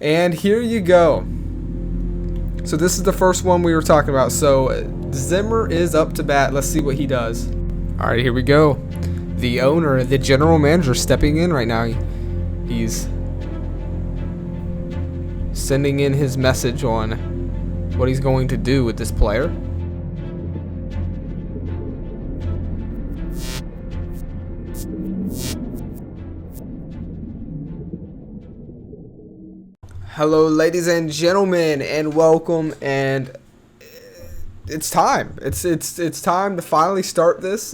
And here you go. So this is the first one we were talking about. So Zimmer is up to bat. Let's see what he does. All right, here we go. The owner, the general manager, stepping in right now. He's sending in his message on what he's going to do with this player. Hello, ladies and gentlemen, and welcome. And it's time. It's time to finally start this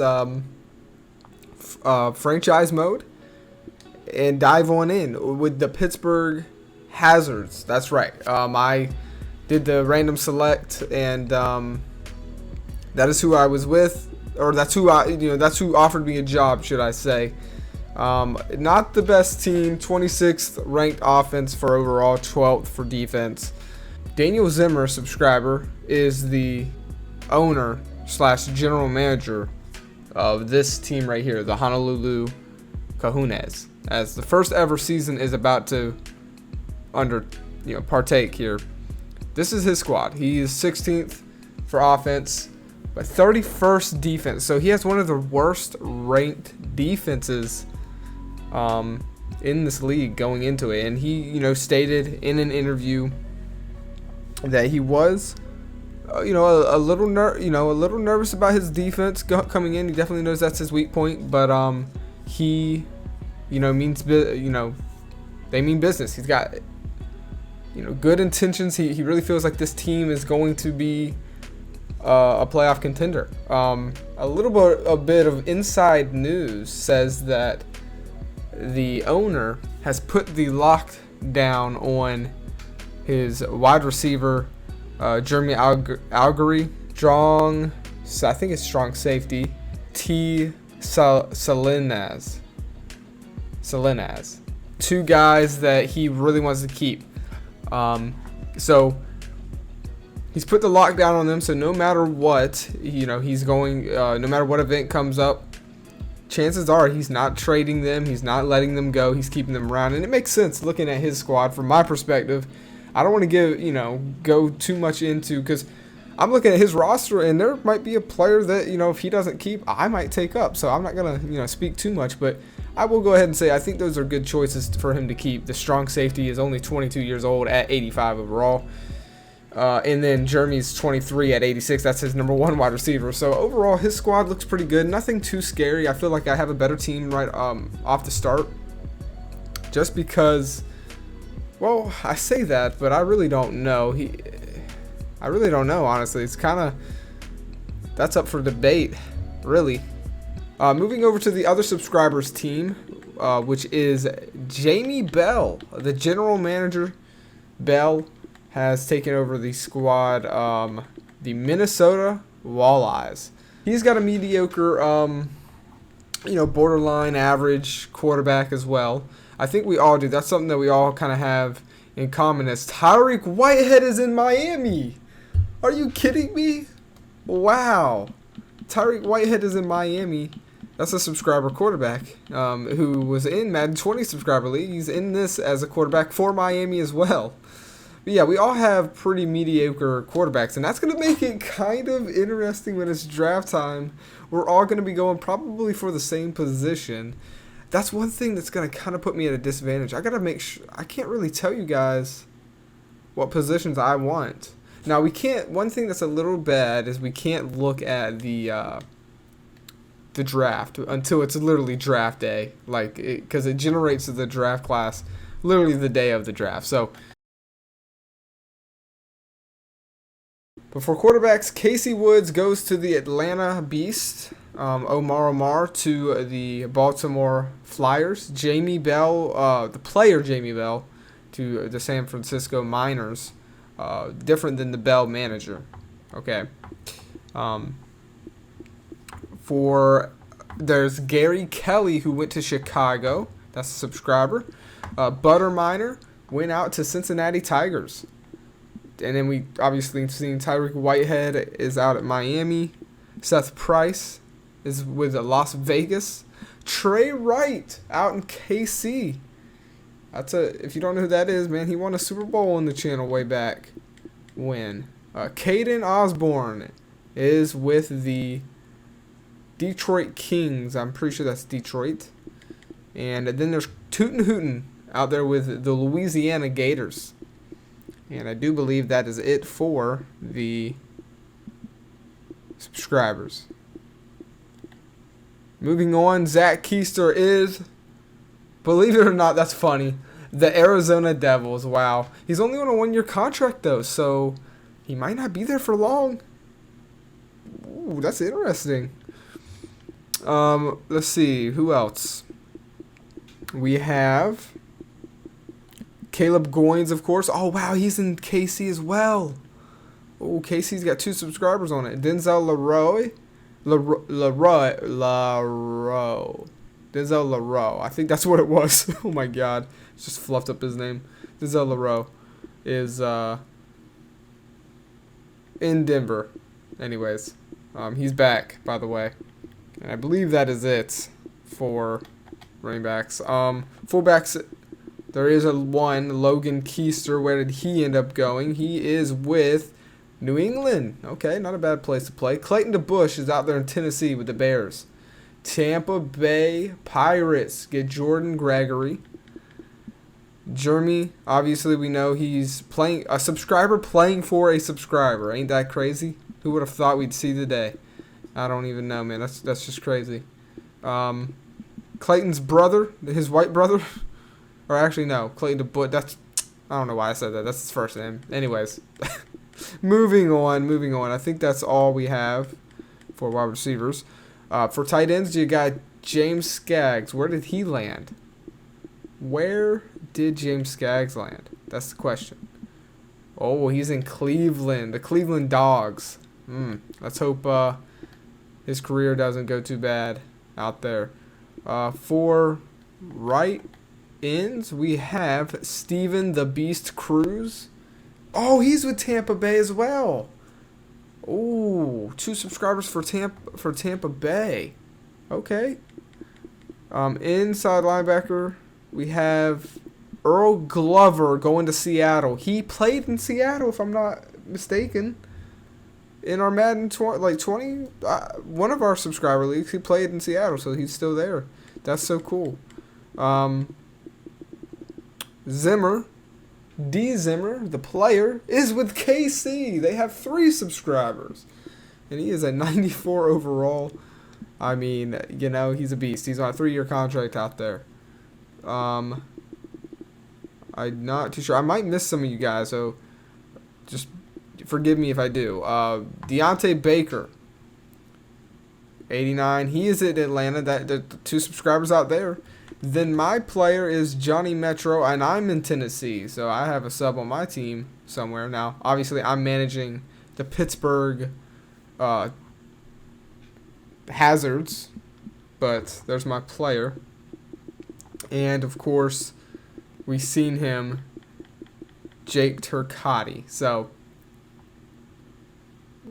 franchise mode and dive on in with the Pittsburgh Hazards. That's right. I did the random select, and that is who I was with, or that's who offered me a job, should I say. Not the best team, 26th ranked offense for overall, 12th for defense. Daniel Zimmer, subscriber, is the owner / general manager of this team right here, the Honolulu Kahunas, as the first ever season is about to partake here. This is his squad. He is 16th for offense, but 31st defense. So he has one of the worst ranked defenses in this league going into it. And he, stated in an interview that he was, a little nervous about his defense coming in. He definitely knows that's his weak point, but he, they mean business. He's got, good intentions. He really feels like this team is going to be a playoff contender. A bit of inside news says that the owner has put the lockdown on his wide receiver, Jeremy Algery, strong safety, T. Salinas. Two guys that he really wants to keep. So he's put the lockdown on them. So no matter what, he's going. No matter what event comes up, chances are he's not trading them. He's not letting them go. He's keeping them around, and it makes sense looking at his squad from my perspective. I don't want to go too much into, because I'm looking at his roster, and there might be a player that if he doesn't keep, I might take up. So I'm not gonna speak too much, but I will go ahead and say I think those are good choices for him to keep. The strong safety is only 22 years old at 85 overall. And then Jeremy's 23 at 86. That's his number one wide receiver. So overall, his squad looks pretty good. Nothing too scary. I feel like I have a better team right off the start. Just because, well, I say that, but I really don't know. I really don't know, honestly. It's kind of, that's up for debate, really. Moving over to the other subscribers team, which is Jamie Bell, the general manager. Bell has taken over the squad, the Minnesota Walleyes. He's got a mediocre, borderline average quarterback as well. I think we all do. That's something that we all kind of have in common. As Tyreek Whitehead is in Miami. Are you kidding me? Wow. Tyreek Whitehead is in Miami. That's a subscriber quarterback who was in Madden 20 subscriber league. He's in this as a quarterback for Miami as well. But yeah, we all have pretty mediocre quarterbacks, and that's going to make it kind of interesting when it's draft time. We're all going to be going probably for the same position. That's one thing that's going to kind of put me at a disadvantage. I got to make sure, I can't really tell you guys what positions I want. Now, we can't, one thing that's a little bad is we can't look at the draft until it's literally draft day, because it generates the draft class literally the day of the draft. So, but for quarterbacks, Casey Woods goes to the Atlanta Beast. Omar to the Baltimore Flyers. Jamie Bell, the player Jamie Bell, to the San Francisco Miners. Different than the Bell manager. Okay. There's Gary Kelly, who went to Chicago. That's a subscriber. Butterminer went out to Cincinnati Tigers. And then we obviously seen Tyreek Whitehead is out at Miami. Seth Price is with Las Vegas. Trey Wright out in KC. If you don't know who that is, man, he won a Super Bowl on the channel way back when. Caden Osborne is with the Detroit Kings. I'm pretty sure that's Detroit. And then there's Tootin' Hootin' out there with the Louisiana Gators. And I do believe that is it for the subscribers. Moving on, Zach Keister is, believe it or not, that's funny, the Arizona Devils. Wow. He's only on a 1-year contract, though, so he might not be there for long. Ooh, that's interesting. Let's see. Who else? We have Caleb Goins, of course. Oh, wow, he's in KC as well. Oh, KC's got 2 subscribers on it. Denzel Denzel Leroux. I think that's what it was. Oh, my God. Just fluffed up his name. Denzel Leroux is in Denver. Anyways, he's back, by the way. And I believe that is it for running backs. Fullbacks, there is one, Logan Keister. Where did he end up going? He is with New England. Okay, not a bad place to play. Clayton DeBush is out there in Tennessee with the Bears. Tampa Bay Pirates get Jordan Gregory. Jeremy, obviously we know he's playing a subscriber playing for a subscriber. Ain't that crazy? Who would have thought we'd see the day? I don't even know, man. That's just crazy. Clayton's brother, his white brother, or actually no, Clayton DeBush. I don't know why I said that. That's his first name. Anyways, moving on. I think that's all we have for wide receivers. For tight ends, you got James Skaggs. Where did he land? Where did James Skaggs land? That's the question. Oh, he's in Cleveland. The Cleveland Dogs. Let's hope his career doesn't go too bad out there. For right ends, we have Steven the Beast Cruz. Oh, he's with Tampa Bay as well. Oh, 2 subscribers for Tampa Bay. Okay. Inside linebacker, we have Earl Glover going to Seattle. He played in Seattle, if I'm not mistaken. In our Madden 20, one of our subscriber leagues, he played in Seattle, so he's still there. That's so cool. Zimmer, the player, is with KC. They have 3 subscribers. And he is a 94 overall. I mean, you know, he's a beast. He's on a 3-year contract out there. I'm not too sure. I might miss some of you guys, so just forgive me if I do. Deontay Baker, 89. He is in Atlanta. The 2 subscribers out there. Then my player is Johnny Metro, and I'm in Tennessee, so I have a sub on my team somewhere. Now, obviously, I'm managing the Pittsburgh Hazards, but there's my player. And, of course, we've seen him, Jake Turcotte. So,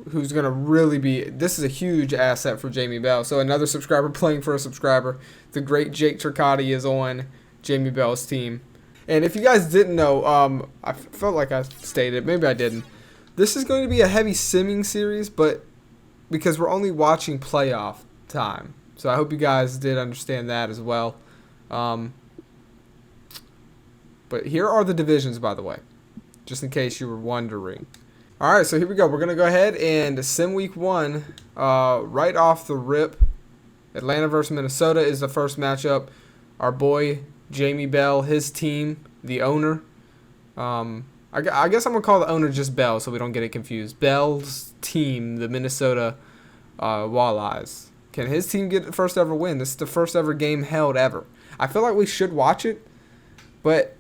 who's going to really be... This is a huge asset for Jamie Bell. So, another subscriber playing for a subscriber. The great Jake Turcotte is on Jamie Bell's team. And if you guys didn't know, I felt like I stated, maybe I didn't. This is going to be a heavy simming series, but because we're only watching playoff time. So, I hope you guys did understand that as well. But here are the divisions, by the way, just in case you were wondering. All right, so here we go. We're going to go ahead and sim week 1 right off the rip. Atlanta versus Minnesota is the first matchup. Our boy, Jamie Bell, his team, the owner. I guess I'm going to call the owner just Bell so we don't get it confused. Bell's team, the Minnesota Walleyes. Can his team get the first ever win? This is the first ever game held ever. I feel like we should watch it, but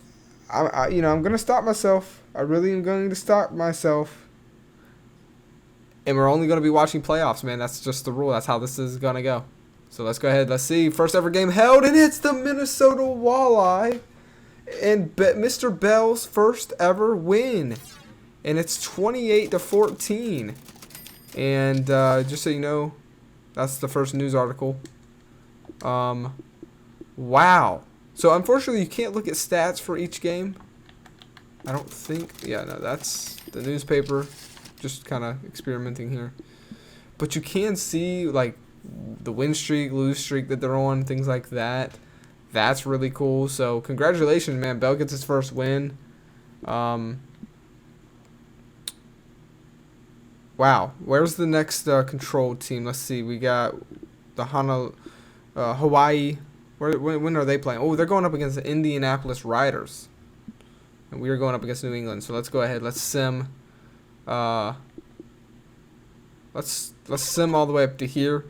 I'm going to stop myself. I really am going to stop myself. And we're only going to be watching playoffs, man. That's just the rule. That's how this is going to go. So let's go ahead. Let's see. First ever game held, and it's the Minnesota Walleye. And Mr. Bell's first ever win. And it's 28-14. And just so you know, that's the first news article. Wow. So unfortunately, you can't look at stats for each game. I don't think. Yeah, no, that's the newspaper. Just kind of experimenting here. But you can see like the win streak, lose streak that they're on, things like that. That's really cool. So congratulations, man. Bell gets his first win. Wow. Where's the next control team? Let's see. We got the Hawaii. When are they playing? Oh, they're going up against the Indianapolis Riders. And we are going up against New England. So let's go ahead. Let's sim. Let's sim all the way up to here.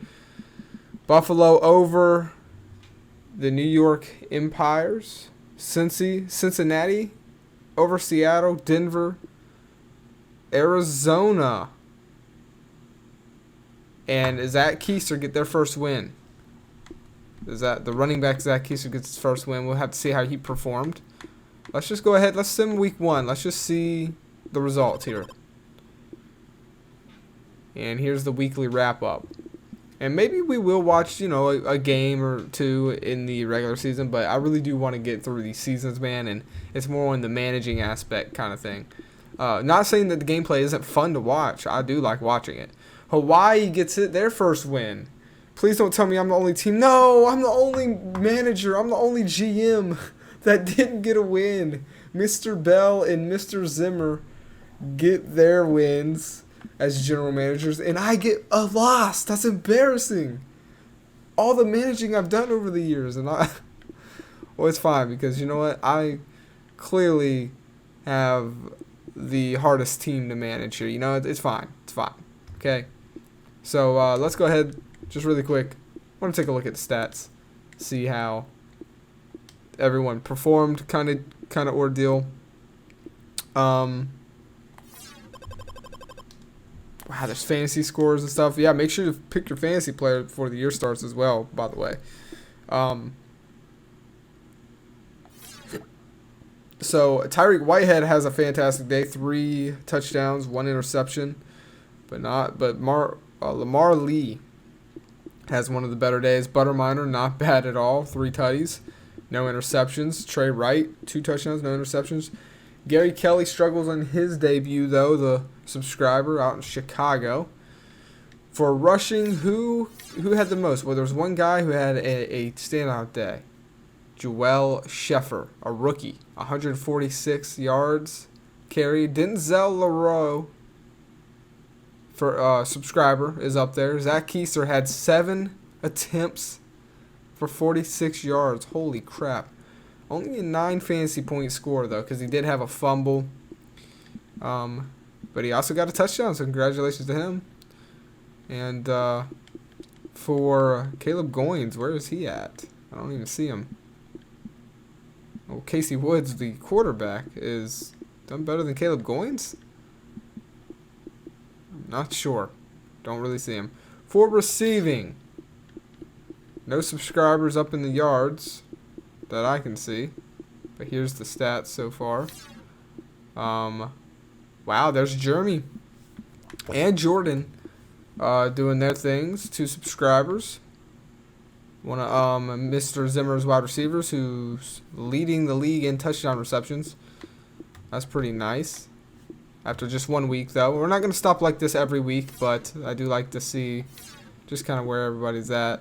Buffalo over the New York Empires. Cincinnati over Seattle. Denver. Arizona. And Zach Keister get their first win. Is that the running back Zach Keister gets his first win? We'll have to see how he performed. Let's just go ahead. Let's sim week 1. Let's just see the results here. And here's the weekly wrap up. And maybe we will watch, a game or two in the regular season, but I really do want to get through these seasons, man, and it's more on the managing aspect kind of thing. Not saying that the gameplay isn't fun to watch. I do like watching it. Hawaii gets their first win. Please don't tell me I'm the only team. No, I'm the only manager. I'm the only GM that didn't get a win. Mr. Bell and Mr. Zimmer get their wins as general managers, and I get a loss. That's embarrassing. All the managing I've done over the years, and well, it's fine because you know what? I clearly have the hardest team to manage here. It's fine. It's fine. Okay. So let's go ahead, just really quick. I want to take a look at the stats, see how everyone performed, kind of ordeal. Wow, there's fantasy scores and stuff. Yeah, make sure to pick your fantasy player before the year starts as well, by the way. So Tyreek Whitehead has a fantastic day. 3 touchdowns, 1 interception. But Lamar Lee has one of the better days. Butterminer, not bad at all. 3 tutties, no interceptions. Trey Wright, 2 touchdowns, no interceptions. Gary Kelly struggles on his debut, though, the subscriber out in Chicago. For rushing, who had the most? Well, there was one guy who had a standout day. Joel Sheffer, a rookie, 146 yards carried. Denzel Leroux, for subscriber, is up there. Zach Keister had 7 attempts for 46 yards. Holy crap. Only a 9 fantasy point score, though, because he did have a fumble. But he also got a touchdown, so congratulations to him. And for Caleb Goins, where is he at? I don't even see him. Oh, Casey Woods, the quarterback, is done better than Caleb Goins? Not sure. Don't really see him. For receiving, no subscribers up in the yards that I can see. But here's the stats so far. Wow, there's Jeremy and Jordan doing their things. 2 subscribers. One of Mr. Zimmer's wide receivers, who's leading the league in touchdown receptions. That's pretty nice. After just 1 week, though. We're not going to stop like this every week, but I do like to see just kind of where everybody's at.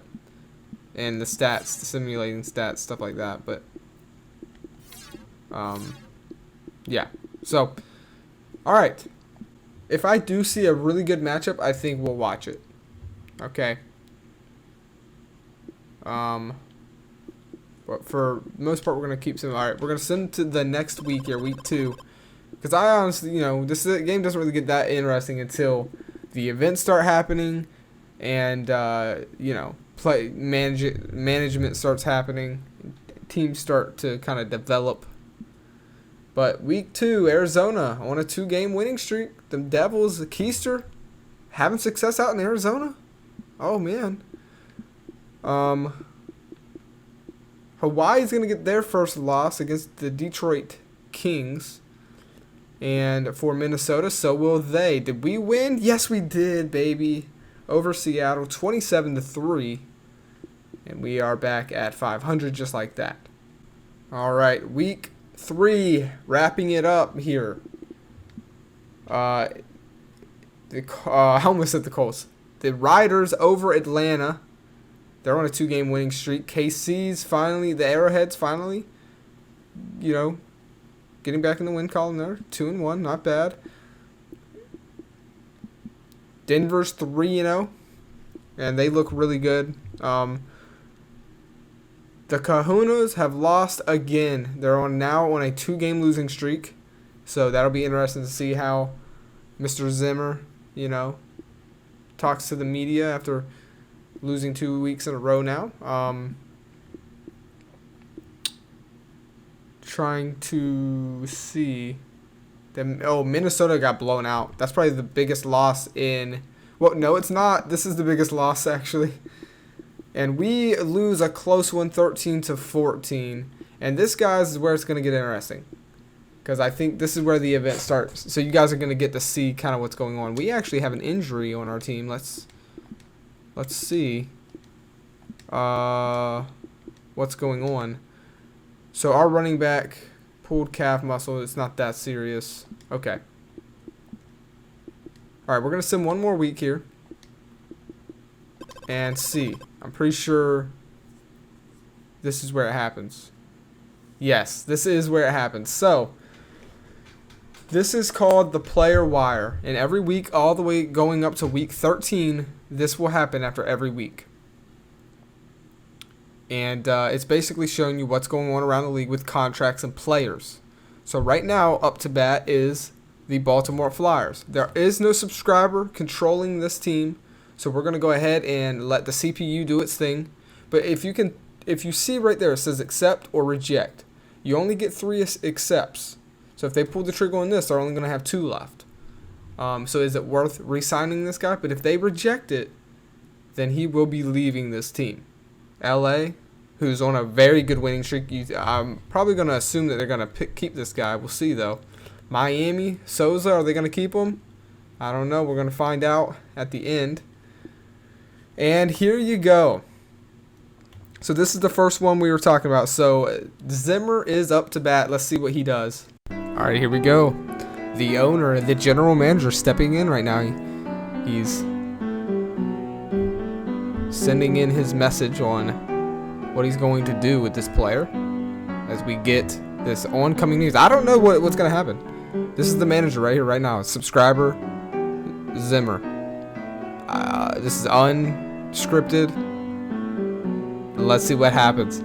And the stats, the simulating stats, stuff like that. But, yeah. So, alright. If I do see a really good matchup, I think we'll watch it. Okay. But for the most part, we're going to keep some. Alright, we're going to send to the next week here, week 2. Because I honestly, this game doesn't really get that interesting until the events start happening and, management starts happening. Teams start to kind of develop. But week 2, Arizona on a 2-game winning streak. The Devils, the Keister, having success out in Arizona. Oh, man. Hawaii's going to get their first loss against the Detroit Kings. And for Minnesota, so will they. Did we win? Yes, we did, baby. Over Seattle, 27-3. And we are back at 500 just like that. All right, week 3, wrapping it up here. I almost said the Colts. The Riders over Atlanta. They're on a 2-game winning streak. KC's finally, the Arrowheads finally, getting back in the win column there. 2-1, not bad. Denver's 3-0, and they look really good. The Kahunas have lost again. They're now on a 2-game losing streak, so that'll be interesting to see how Mr. Zimmer, talks to the media after losing 2 weeks in a row now. Trying to see. Minnesota got blown out. That's probably the biggest loss in... Well, no, it's not. This is the biggest loss, actually. And we lose a close one, 13-14. And this, guys, is where it's going to get interesting. Because I think this is where the event starts. So you guys are going to get to see kind of what's going on. We actually have an injury on our team. Let's see what's going on. So our running back pulled calf muscle. It's not that serious. Okay. All right, we're going to send one more week here and see. I'm pretty sure this is where it happens. Yes, this is where it happens. So this is called the player wire. And every week, all the way going up to week 13, this will happen after every week. And it's basically showing you what's going on around the league with contracts and players. So right now, up to bat is the Baltimore Flyers. There is no subscriber controlling this team, so we're going to go ahead and let the CPU do its thing. But if you see right there, it says accept or reject. You only get 3 accepts. So if they pull the trigger on this, they're only going to have 2 left. So is it worth re-signing this guy? But if they reject it, then he will be leaving this team. LA, who's on a very good winning streak. I'm probably going to assume that they're going to keep this guy. We'll see, though. Miami, Souza, are they going to keep him? I don't know. We're going to find out at the end. And here you go. So this is the first one we were talking about. So Zimmer is up to bat. Let's see what he does. All right, here we go. The owner, the general manager, stepping in right now. He's sending in his message on what he's going to do with this player as we get this oncoming news. I don't know what's going to happen. This is the manager right here, right now. Subscriber Zimmer. This is unscripted. Let's see what happens.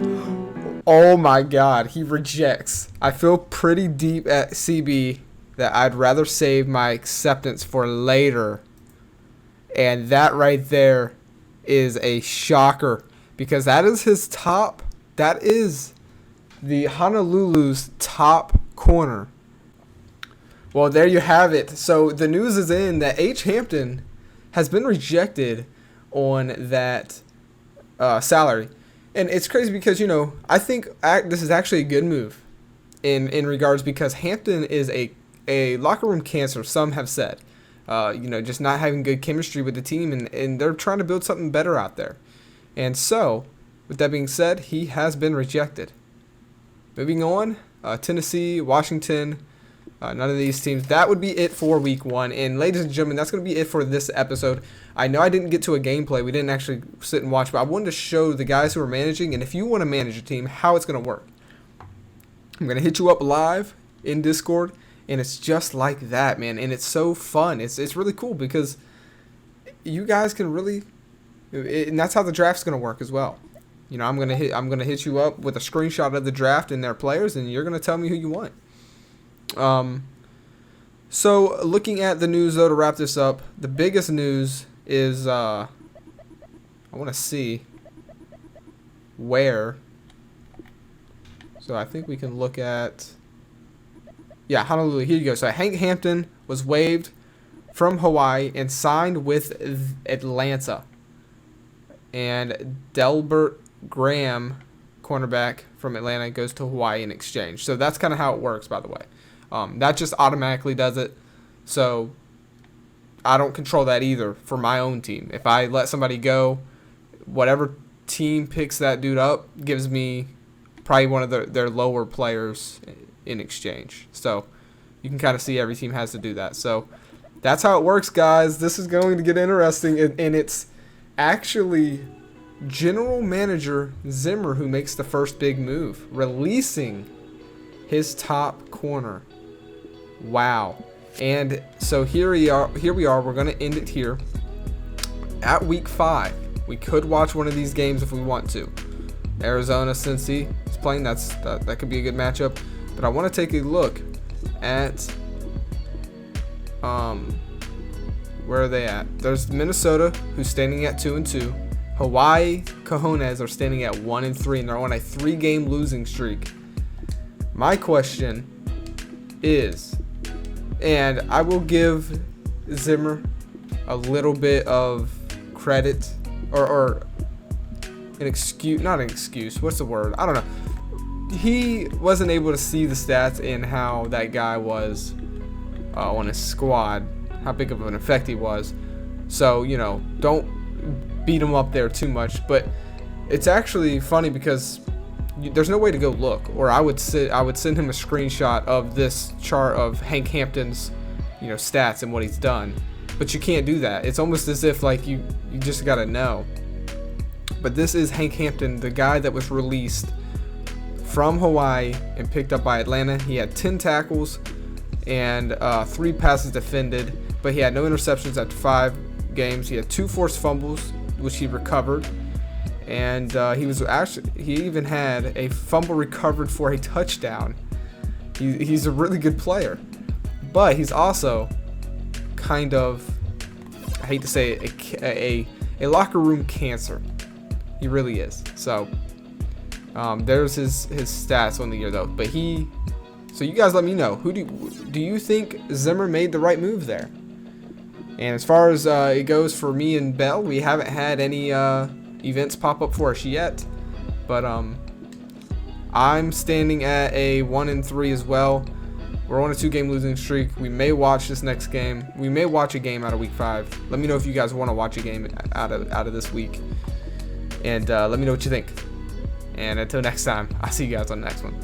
Oh my God, he rejects. I feel pretty deep at CB that I'd rather save my acceptance for later. And that right there is a shocker, because that is his top. That is the Honolulu's top corner. Well, there you have it. So the news is in that H. Hampton has been rejected on that salary. And it's crazy because, I think this is actually a good move in regards, because Hampton is a locker room cancer, some have said. Just not having good chemistry with the team, and they're trying to build something better out there. And so, with that being said, he has been rejected. Moving on, Tennessee, Washington, none of these teams. That would be it for week 1. And ladies and gentlemen, that's going to be it for this episode. I know I didn't get to a gameplay. We didn't actually sit and watch, but I wanted to show the guys who are managing, and if you want to manage a team, how it's going to work. I'm going to hit you up live in Discord, and it's just like that, man. And it's so fun. It's really cool because you guys can really, and that's how the draft's going to work as well. I'm going to hit you up with a screenshot of the draft and their players, and you're going to tell me who you want. So looking at the news, though, to wrap this up, the biggest news is I want to see where. So I think we can look at, Honolulu. Here you go. So Hank Hampton was waived from Hawaii and signed with Atlanta. And Delbert Graham, cornerback from Atlanta, goes to Hawaii in exchange. So that's kind of how it works, by the way. That just automatically does it. So I don't control that either for my own team. If I let somebody go, whatever team picks that dude up gives me probably one of their lower players in exchange. So you can kind of see every team has to do that. So that's how it works, guys. This is going to get interesting, and it's actually General Manager Zimmer who makes the first big move, releasing his top corner. Wow. And so here we are. We're going to end it here at week 5. We could watch one of these games if we want to. Arizona, Cincy is playing. That could be a good matchup. But I want to take a look at where are they at? There's Minnesota, who's standing at 2-2. Hawaii Cojones are standing at 1-3, and they're on a 3-game losing streak. My question is, and I will give Zimmer a little bit of credit, or an excuse, not an excuse, what's the word? I don't know. He wasn't able to see the stats and how that guy was on his squad, how big of an effect he was. So, you know, don't beat him up there too much. But it's actually funny because there's no way to go look, or I would send him a screenshot of this chart of Hank Hampton's, you know, stats and what he's done. But you can't do that. It's almost as if like you just gotta know. But this is Hank Hampton, the guy that was released from Hawaii and picked up by Atlanta. He had 10 tackles and 3 passes defended, but he had no interceptions after 5 games. He had 2 forced fumbles, which he recovered, and he even had a fumble recovered for a touchdown. He's a really good player, but he's also kind of, I hate to say it, a locker room cancer. He really is. So there's his stats on the year though. But so you guys let me know, who do you think Zimmer made the right move there? And as far as it goes for me and Bell, we haven't had any events pop up for us yet. But I'm standing at a 1-3 as well. We're on a 2-game losing streak. We may watch this next game. We may watch a game out of week 5. Let me know if you guys want to watch a game out of this week. And let me know what you think. And until next time, I'll see you guys on the next one.